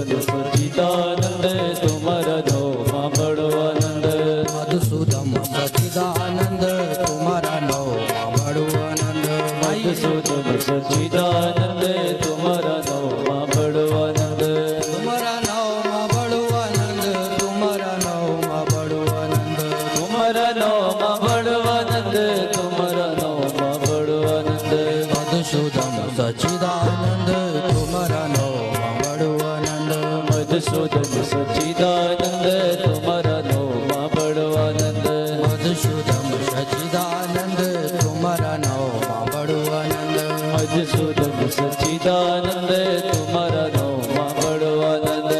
મધુસૂદન સચ્ચિદાનંદ તમારા નવમાં બળો આનંદ મધુસૂદન સચ્ચિદાનંદ તમારા નવમાં બળો આનંદ મધુસૂદન સચ્ચિદાનંદ તમારા નવમાં બળો આનંદ તમારા નવમાં બળો આનંદ તમારા નવમાં બળો આનંદ તમારા નવમાં બળો આનંદ તમારા નવમાં બળો આનંદ મધુસૂદન સચ્ચિદાનંદ તમારા નવમાં બળો આનંદ મધુસૂદન સચ્ચિદાનંદ તમારા નવમાં બળો આનંદ મધુસૂદન સચ્ચિદાનંદ તમારા નવમાં બળો આનંદ મધુસૂદન સચ્ચિદાનંદ તમારા નવમાં બળો આનંદ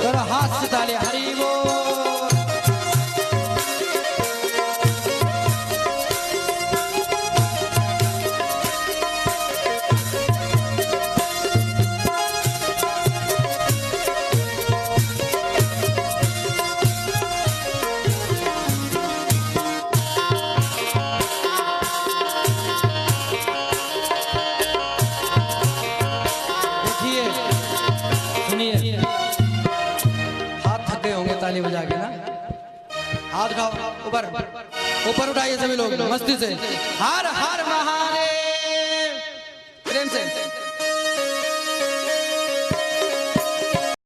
કર હાથ તાલે હરી બોલ ताली बजा के ना हाथ उठाओ ऊपर ऊपर उठाइए सभी लोग मस्ती से हर हर महादेव प्रेम से